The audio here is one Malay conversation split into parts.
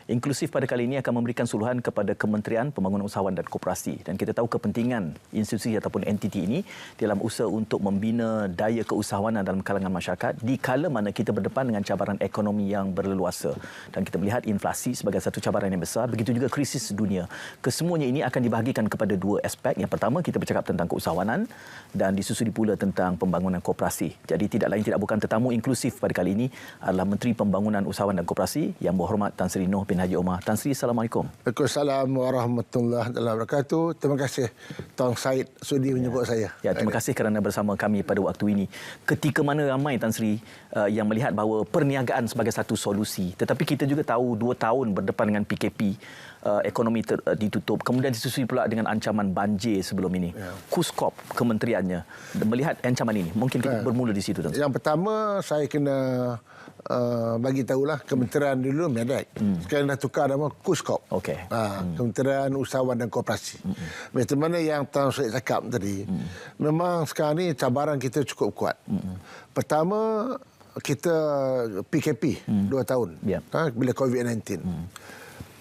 Inklusif pada kali ini akan memberikan suluhan kepada Kementerian Pembangunan Usahawan dan Koperasi. Dan kita tahu kepentingan institusi ataupun entiti ini dalam usaha untuk membina daya keusahawanan dalam kalangan masyarakat di kala mana kita berdepan dengan cabaran ekonomi yang berleluasa. Dan kita melihat inflasi sebagai satu cabaran yang besar, begitu juga krisis dunia. Kesemuanya ini akan dibahagikan kepada dua aspek. Yang pertama, kita bercakap tentang keusahawanan dan disusuli pula tentang pembangunan koperasi. Jadi tidak lain tidak bukan tetamu inklusif pada kali ini adalah Menteri Pembangunan Usahawan dan Koperasi Yang Berhormat Tan Sri Noh bin Haji Omar. Tan Sri, Assalamualaikum. Waalaikumsalam warahmatullahi wabarakatuh. Terima kasih Tuan Said sudi menyebut saya. Ya, terima kasih kerana bersama kami pada waktu ini. Ketika mana ramai Tan Sri yang melihat bahawa perniagaan sebagai satu solusi, tetapi kita juga tahu 2 tahun berdepan dengan PKP, ekonomi ditutup, kemudian disusui pula dengan ancaman banjir sebelum ini. Kuskop kementeriannya melihat ancaman ini. Mungkin kita bermula di situ, Tan Sri. Yang pertama saya kena bagi tahulah kementerian dulu Medak. Sekarang dah tukar nama Kuskop. Okey. Kementerian Usahawan dan Koperasi. Macam mana yang Tuan Said cakap tadi, memang sekarang ni cabaran kita cukup kuat. Pertama, kita PKP 2 tahun bila COVID-19.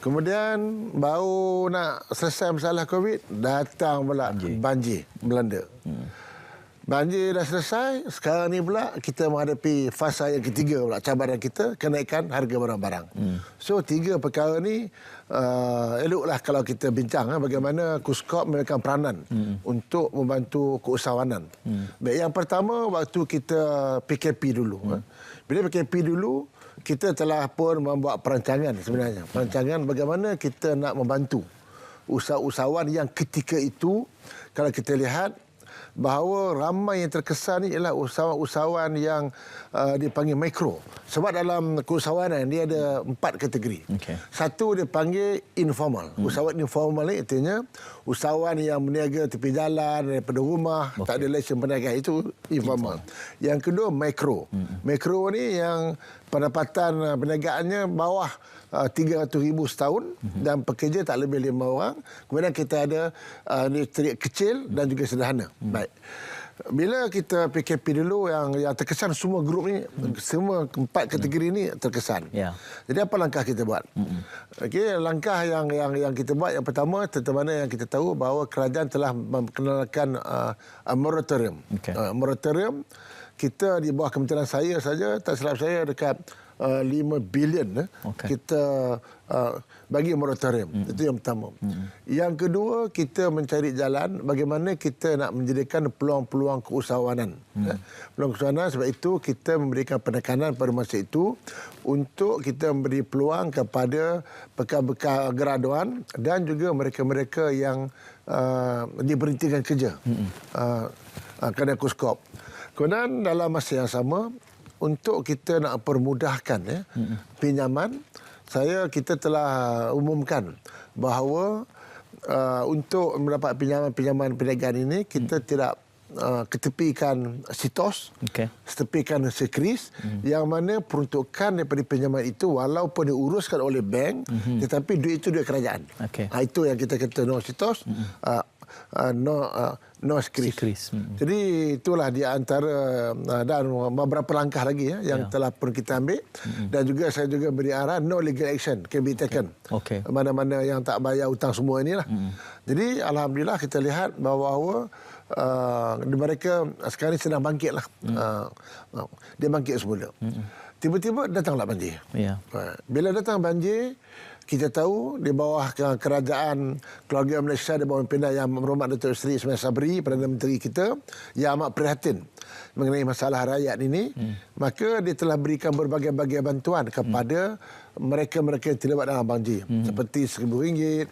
Kemudian baru nak selesai masalah COVID, datang pula banjir melanda. Banjir dah selesai, sekarang ni pula kita menghadapi fasa yang ketiga pula, cabaran kita, kenaikan harga barang-barang. So, 3 perkara ni eloklah kalau kita bincang bagaimana Kuskop memberikan peranan untuk membantu keusahawanan. Baik, yang pertama, waktu kita PKP dulu. Bila PKP dulu, kita telah pun membuat perancangan sebenarnya. Perancangan bagaimana kita nak membantu usahawan yang ketika itu, kalau kita lihat, bahawa ramai yang terkesan ni ialah usahawan yang dipanggil mikro. Sebab dalam keusahawanan dia ada 4 kategori. Satu dia panggil informal. Usahawan informal ni artinya usahawan yang berniaga tepi jalan, daripada rumah, tak ada lesen perniagaan, itu informal. Yang kedua mikro. Mikro ni yang pendapatan perniagaannya bawah 300,000 setahun dan pekerja tak lebih 5 orang. Kemudian kita ada industri kecil dan juga sederhana. Baik. Bila kita PKP dulu yang terkesan semua grup ni, semua 4 kategori ni terkesan. Jadi apa langkah kita buat? Okey, langkah yang kita buat, yang pertama, tentang mana yang kita tahu bahawa kerajaan telah memperkenalkan moratorium. Moratorium kita di bawah kementerian saya saja, tak silap saya dekat 5 bilion kita bagi moratorium. Itu yang pertama. Yang kedua, kita mencari jalan bagaimana kita nak menjadikan peluang-peluang keusahawanan. Peluang keusahawanan, sebab itu kita memberikan penekanan pada masa itu untuk kita memberi peluang kepada bekal-bekal graduan dan juga mereka-mereka yang diberhentikan kerja kerana Kuskop. Kemudian dalam masa yang sama, untuk kita nak permudahkan pinjaman, kita telah umumkan bahawa untuk mendapat pinjaman perniagaan ini, kita tidak ketepikan SITOS, ketepikan SECRIS, yang mana peruntukan daripada pinjaman itu walaupun diuruskan oleh bank, tetapi duit itu duit kerajaan. Itu yang kita kata no SITOS, no SECRIS. Jadi itulah di antara dan beberapa langkah lagi yang telah pun kita ambil. Dan juga saya juga beri arahan no legal action can be taken. Mana-mana yang tak bayar hutang semua inilah. Jadi alhamdulillah kita lihat bahawa mereka sekarang ini sedang bangkitlah. Dia bangkit semula. Tiba-tiba datanglah banjir. Bila datang banjir, kita tahu di bawah kerajaan keluarga Malaysia, di bawah pimpinan Yang Berhormat Datuk Seri Ismail Sabri, Perdana Menteri kita, yang amat prihatin mengenai masalah rakyat ini, maka dia telah berikan berbagai-bagai bantuan kepada mereka-mereka yang terlibat dalam banjir, seperti RM1,000,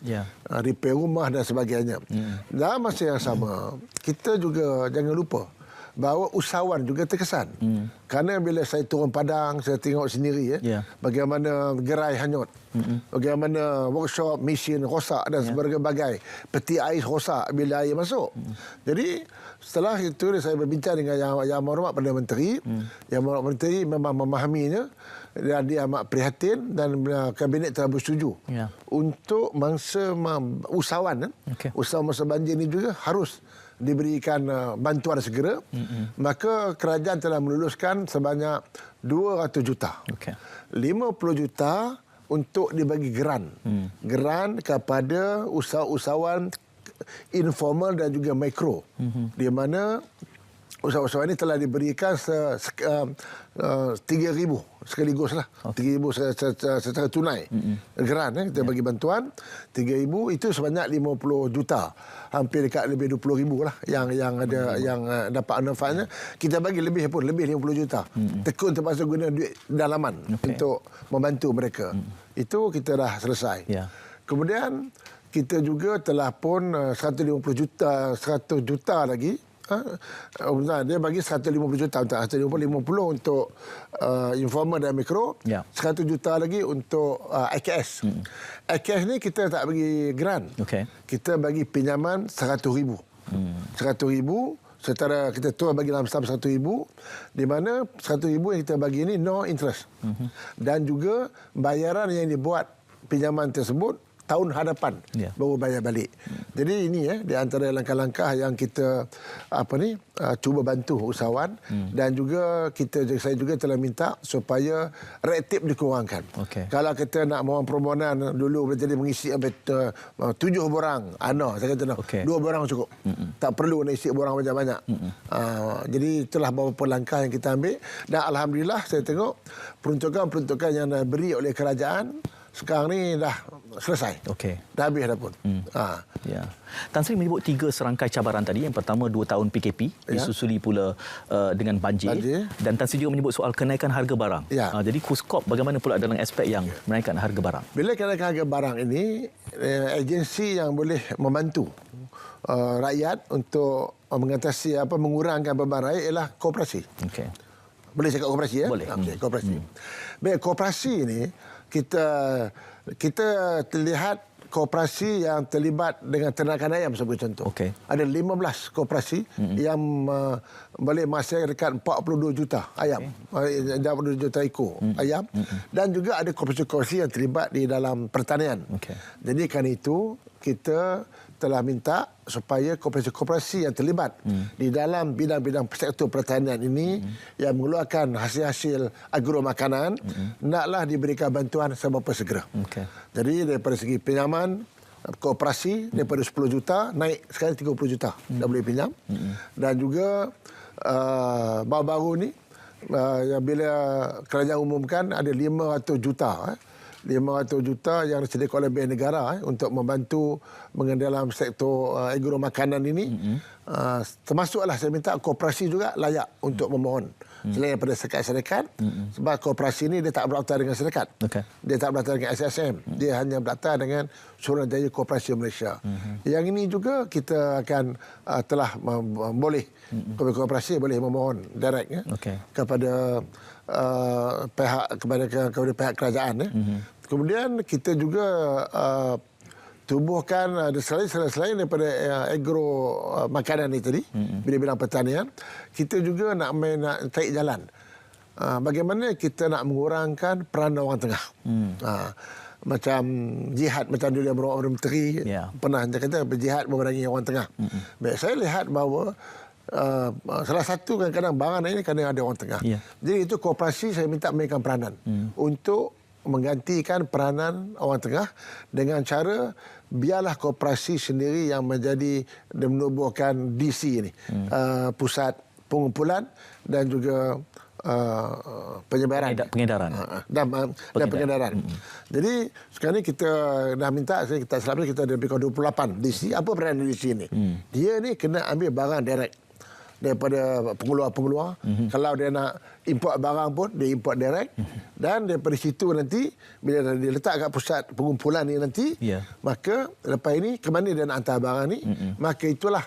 repair rumah dan sebagainya. Dalam masa yang sama, kita juga jangan lupa bahawa usahawan juga terkesan. Kerana bila saya turun padang, saya tengok sendiri bagaimana gerai hanyut, bagaimana workshop, mesin rosak dan sebagainya, peti ais rosak bila air masuk. Jadi setelah itu saya berbincang dengan Yang Berhormat Perdana Menteri. Yang Berhormat Menteri memang memahaminya dan dia amat prihatin, dan kabinet telah bersetuju untuk mangsa usahawan usahawan masa banjir ini juga harus diberikan bantuan segera. Maka kerajaan telah meluluskan sebanyak 200 juta. 50 juta untuk dibagi geran. Geran kepada usahawan informal dan juga mikro. Di mana usahawan ini telah diberikan 3,000 sekaligus lah. 3,000 secara tunai. Geran kita bagi bantuan 3,000 itu sebanyak 50 juta. Hampir dekat lebih 20,000 lah yang ada yang dapat manfaatnya. Kita bagi lebih 50 juta. Tekun terpaksa guna duit dalaman untuk membantu mereka. Itu kita dah selesai. Kemudian kita juga telah pun 150 juta, 100 juta lagi. Dia bagi 150 juta untuk 150 untuk informal dan mikro, 100 juta lagi untuk AKS. AKS ni kita tak bagi grant. Kita bagi pinjaman 100,000. 100,000 setara kita tu bagi dalam sum 100,000, di mana 100,000 yang kita bagi ni no interest. Dan juga bayaran yang dibuat pinjaman tersebut tahun hadapan baru bayar balik. Jadi ini di antara langkah-langkah yang kita cuba bantu usahawan, dan juga saya juga telah minta supaya red tape dikurangkan. Kalau kita nak mohon permohonan dulu jadi mengisi 7 borang, saya kata 2 borang cukup. Tak perlu nak isi borang banyak-banyak. Jadi itulah beberapa langkah yang kita ambil, dan alhamdulillah saya tengok peruntukan-peruntukan yang diberi oleh kerajaan sekarang ni dah selesai. Dah habis dah pun. Tan Sri menyebut 3 serangkai cabaran tadi. Yang pertama 2 tahun PKP, disusuli pula dengan banjir. Dan Tan Sri juga menyebut soal kenaikan harga barang. Jadi KUSKOP bagaimana pula dalam aspek yang menaikkan harga barang? Bila kenaikan harga barang ini, agensi yang boleh membantu rakyat untuk mengatasi mengurangkan beban rakyat ialah koperasi. Boleh cakap koperasi ya? Boleh. Koperasi. Baik, koperasi ini kita terlihat koperasi yang terlibat dengan ternakan ayam sebagai contoh. Ada 15 koperasi yang boleh menghasilkan dekat 42 juta ayam. 42 juta ekor ayam. Dan juga ada koperasi-koperasi yang terlibat di dalam pertanian. Jadi kerana itu kita telah minta supaya koperasi-koperasi yang terlibat di dalam bidang-bidang sektor pertanian ini yang mengeluarkan hasil-hasil agro makanan naklah diberikan bantuan seberapa segera. Jadi daripada segi pinjaman koperasi daripada 10 juta naik sekarang 30 juta dah boleh pinjam. Dan juga baru-baru ni bila kerajaan umumkan ada 500 juta 500 juta yang disediakan oleh Bank Negara untuk membantu dalam sektor agro makanan ini. Termasuklah saya minta koperasi juga layak untuk memohon. Selain daripada syarikat-syarikat, sebab koperasi ini dia tak berdaftar dengan syarikat. Dia tak berdaftar dengan SSM. Dia hanya berdaftar dengan Suruhanjaya Koperasi Malaysia. Yang ini juga kita akan telah boleh koperasi boleh memohon direct kepada kepada pihak kerajaan. Kemudian kita juga tubuhkan selain daripada agro makanan ini tadi, bidang pertanian, kita juga nak cari jalan bagaimana kita nak mengurangkan peran orang tengah. Macam jihad, macam dulu yang Orang Menteri pernah kata berjihad memerangi orang tengah. Baik, saya lihat bahawa salah satu kadang-kadang barang ini kadang ada orang tengah. Jadi itu koperasi saya minta mainkan peranan untuk menggantikan peranan orang tengah dengan cara biarlah koperasi sendiri yang menjadi dan menubuhkan DC ini, pusat pengumpulan dan juga penyebaran dan pengedaran. Jadi sekarang ni kita dah minta, kita selama ni kita ada lebih kurang 28 DC. Apa peranan DC ni? Dia ni kena ambil barang direct daripada pengeluar-pengeluar. Kalau dia nak import barang pun, dia import direct. Dan daripada situ nanti, bila dia letak kat pusat pengumpulan ni nanti, maka lepas ini, ke mana dia nak hantar barang ni, maka itulah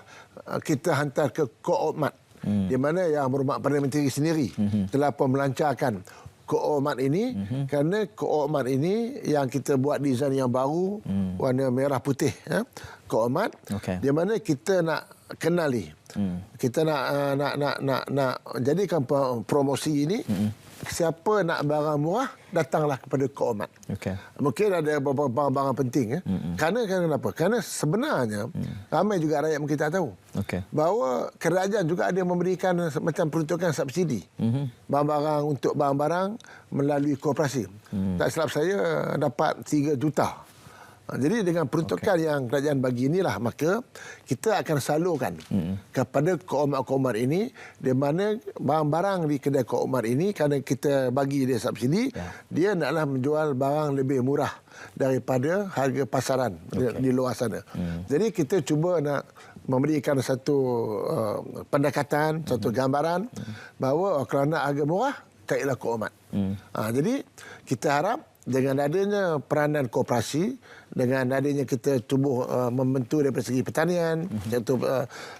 kita hantar ke Koopmat. Di mana yang berhormat Perdana Menteri sendiri telah pun melancarkan Koopmat ini, kerana Koopmat ini yang kita buat desain yang baru, warna merah putih. Koopmat, di mana kita nak kenali. Kita nak jadikan promosi ini siapa nak barang murah, datanglah kepada Koomat. Okey. Mungkin ada beberapa barang penting. Kerana kenapa? Kerana sebenarnya ramai juga rakyat mungkin tak tahu. Okey. Bahawa kerajaan juga ada memberikan macam peruntukan subsidi. Barang-barang untuk barang-barang melalui koperasi. Tak silap saya dapat 3 juta. Jadi dengan peruntukan yang kerajaan bagi inilah, maka kita akan salurkan kepada Koomat-Koomat ini, di mana barang-barang di kedai Koomat ini, kerana kita bagi dia subsidi, dia naklah menjual barang lebih murah daripada harga pasaran di luar sana. Jadi kita cuba nak memberikan satu pendekatan, satu gambaran bahawa kerana harga murah, carilah Koomat. Jadi kita harap dengan adanya peranan koperasi, dengan adanya kita tubuh membentuk daripada segi pertanian,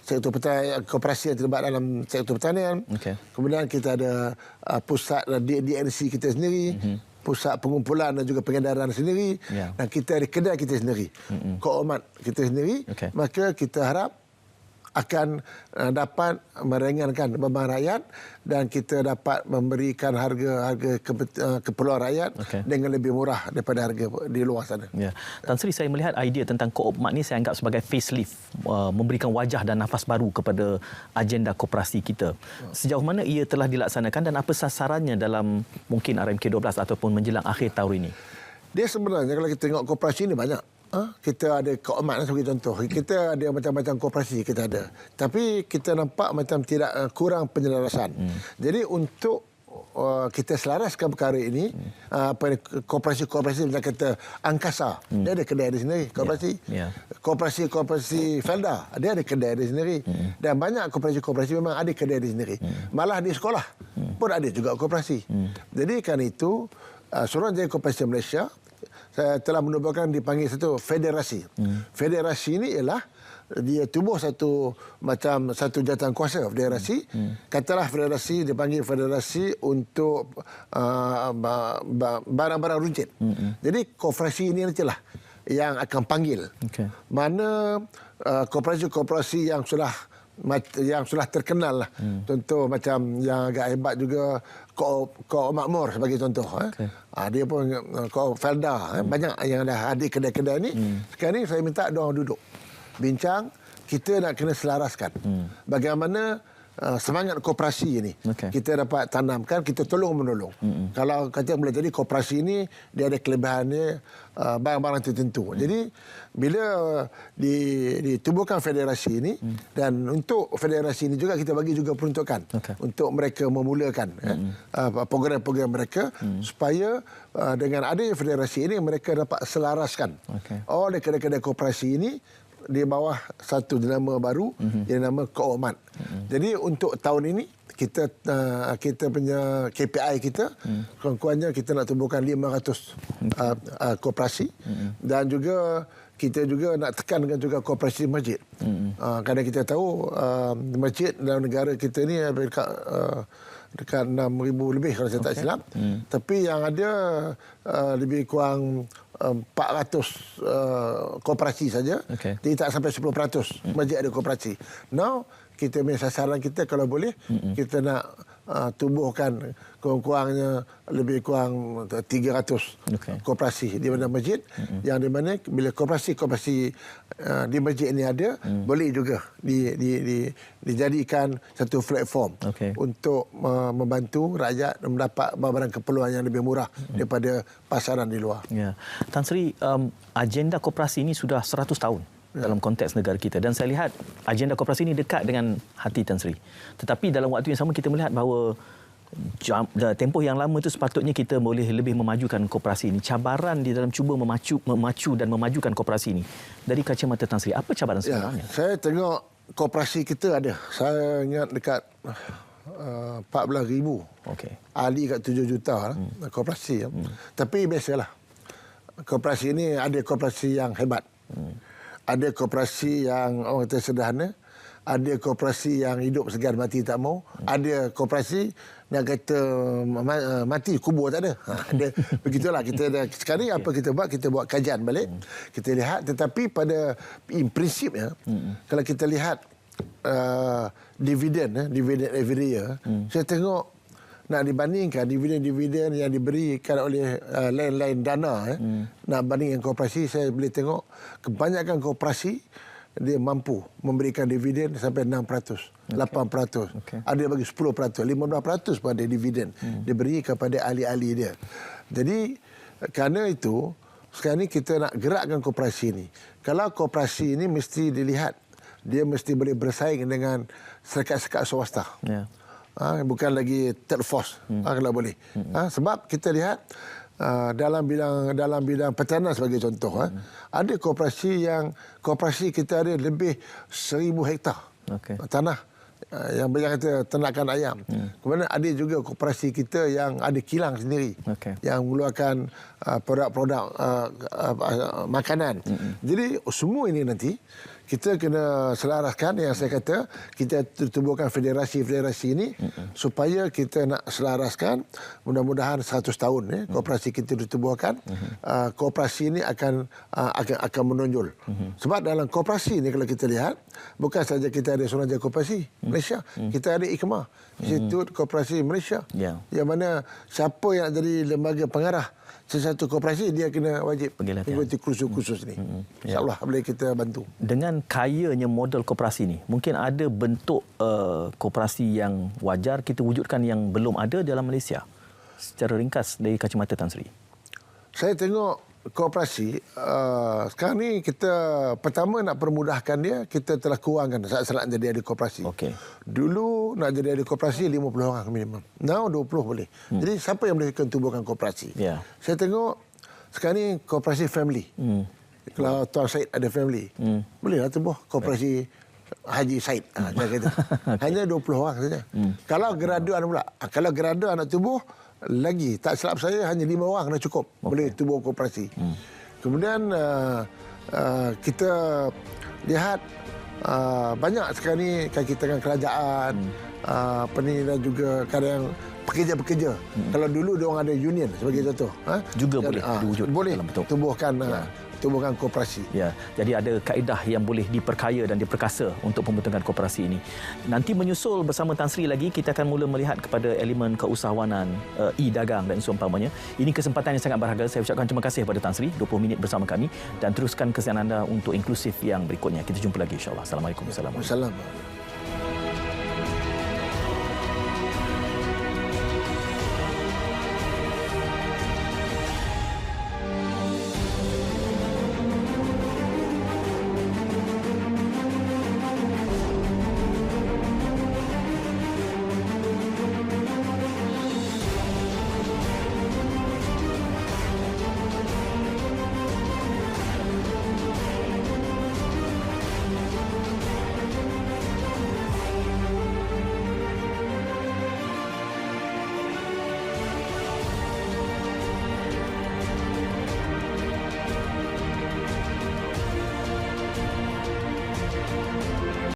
sektor pertanian, koperasi yang terlibat dalam sektor pertanian. Kemudian kita ada pusat DNC kita sendiri, pusat pengumpulan dan juga pengedaran sendiri, dan kita ada kedai kita sendiri, Koomat kita sendiri. Maka kita harap akan dapat meringankan beban rakyat dan kita dapat memberikan harga keperluan rakyat dengan lebih murah daripada harga di luar sana. Ya. Tan Sri, saya melihat idea tentang Koomat ni saya anggap sebagai facelift, memberikan wajah dan nafas baru kepada agenda koperasi kita. Sejauh mana ia telah dilaksanakan dan apa sasarannya dalam mungkin RMK 12 ataupun menjelang akhir tahun ini? Dia sebenarnya kalau kita tengok koperasi ini banyak. Kita ada Koomat sebagai contoh. Kita ada macam-macam koperasi kita ada. Tapi kita nampak macam tidak kurang penyelarasan. Jadi untuk kita selaraskan perkara ini, koperasi-koperasi macam kata Angkasa, dia ada kedai dia sendiri, koperasi. Koperasi Felda, dia ada kedai dia sendiri. Dan banyak koperasi-koperasi memang ada kedai dia sendiri. Malah di sekolah pun ada juga koperasi. Jadi kan itu, Suruhanjaya Koperasi Malaysia saya telah menubuhkan dipanggil satu federasi. Federasi ini ialah dia tubuh satu jawatan kuasa federasi. Katalah federasi dipanggil federasi untuk barang-barang runcit. Jadi koperasi ini nantilah yang akan panggil. Mana koperasi-koperasi yang sudah terkenal lah. Contoh macam yang agak hebat juga Koop Makmur sebagai contoh. Dia pun Koop Felda. Banyak yang dah ada kedai-kedai ni. Sekarang ni saya minta diorang duduk bincang, kita nak kena selaraskan bagaimana semangat koperasi ini kita dapat tanamkan, kita tolong-menolong. Kalau kata boleh jadi koperasi ini dia ada kelebihannya barang-barang tertentu. Jadi bila ditubuhkan federasi ini, dan untuk federasi ini juga kita bagi juga peruntukan untuk mereka memulakan program-program mereka supaya dengan adanya federasi ini mereka dapat selaraskan oleh kedai-kedai koperasi ini di bawah satu nama baru yang nama Koomat. Jadi untuk tahun ini kita punya KPI kita kurang-kurangnya kita nak tumbuhkan 500 koperasi dan juga kita juga nak tekankan juga koperasi masjid. Kerana kita tahu masjid dalam negara kita ni dekat 6,000 lebih kalau saya tak silap. Tapi yang ada lebih kurang 400 koperasi saja. Jadi tak sampai 10% masjid ada koperasi. Now kita punya sasaran kita kalau boleh kita nak tubuhkan kurang-kurangnya lebih kurang 300 koperasi di mana masjid, yang di mana bila koperasi di masjid ini ada, boleh juga dijadikan satu platform untuk membantu rakyat mendapat barang keperluan yang lebih murah daripada pasaran di luar. Tan Sri, agenda koperasi ini sudah 100 tahun dalam konteks negara kita, dan saya lihat agenda koperasi ini dekat dengan hati Tan Sri. Tetapi dalam waktu yang sama kita melihat bahawa tempoh yang lama itu sepatutnya kita boleh lebih memajukan koperasi ini. Cabaran di dalam cuba memacu dan memajukan koperasi ini dari kacamata Tan Sri, apa cabaran sebenarnya? Saya tengok koperasi kita ada. Saya ingat dekat 14,000. Ahli kat 7 juta koperasi. Tapi biasalah. Koperasi ini ada koperasi yang hebat. Ada koperasi yang orang kata sederhana, ada koperasi yang hidup segan mati tak mau, ada koperasi nak kata mati kubur tak ada. Begitulah kita ada. Sekarang apa kita buat? Kita buat kajian balik. Kita lihat, tetapi pada prinsipnya kalau kita lihat dividen every year, saya tengok nak dibandingkan dividen-dividen yang diberikan oleh lain-lain dana nak bandingkan koperasi, saya boleh tengok kebanyakan koperasi dia mampu memberikan dividen sampai 6%, 8%. Ada yang bagi 10%, 15% pada dividen diberi kepada ahli-ahli dia. Jadi kerana itu sekarang ni kita nak gerakkan koperasi ini. Kalau koperasi ini mesti dilihat dia mesti boleh bersaing dengan syarikat-syarikat swasta. Bukan lagi third force kalau boleh. Sebab kita lihat dalam bidang pertanian sebagai contoh, ada koperasi kita ada lebih 1,000 hektar tanah yang banyak kata ternakan ayam. Kemudian ada juga koperasi kita yang ada kilang sendiri yang mengeluarkan produk-produk makanan. Jadi semua ini nanti kita kena selaraskan, yang saya kata kita tubuhkan federasi-federasi ini supaya kita nak selaraskan. Mudah-mudahan 100 tahun koperasi kita ditubuhkan, koperasi ini akan menonjol. Sebab dalam koperasi ini kalau kita lihat, bukan saja kita ada Suruhanjaya Koperasi Malaysia, kita ada IKMA, Institut Koperasi Malaysia, yang mana siapa yang jadi lembaga pengarah sesuatu koperasi, dia kena wajib mengikuti kursus-kursus ni. InsyaAllah boleh kita bantu. Dengan kayanya model koperasi ni, mungkin ada bentuk koperasi yang wajar kita wujudkan yang belum ada dalam Malaysia. Secara ringkas dari kacamata Tan Sri. Saya tengok koperasi sekarang ni kita pertama nak permudahkan dia, kita telah kurangkan saat-saat jadi ada koperasi. Dulu nak jadi ada koperasi 50 orang minimum. Now 20 boleh. Jadi siapa yang boleh tubuhkan koperasi? Saya tengok sekarang ni koperasi family. Kalau Tuan Syed ada family, bolehlah tubuh koperasi Haji Syed. Hanya 20 orang saja. Kalau graduan pula, kalau graduan nak tubuh lagi, tak silap saya hanya 5 orang dah cukup boleh tubuh koperasi. Kemudian kita lihat banyak sekarang ni kaki tangan kerajaan, dan juga kadang pekerja-pekerja. Kalau dulu dia orang ada union sebagai contoh, juga boleh diwujud boleh tubuhkan koperasi. Jadi ada kaedah yang boleh diperkaya dan diperkasa untuk pembentukan koperasi ini. Nanti menyusul bersama Tan Sri lagi, kita akan mula melihat kepada elemen keusahawanan, e-dagang dan seumpamanya. Ini kesempatan yang sangat berharga. Saya ucapkan terima kasih kepada Tan Sri 20 minit bersama kami, dan teruskan kesihatan anda untuk inklusif yang berikutnya. Kita jumpa lagi insya-Allah. Assalamualaikum. Assalamualaikum.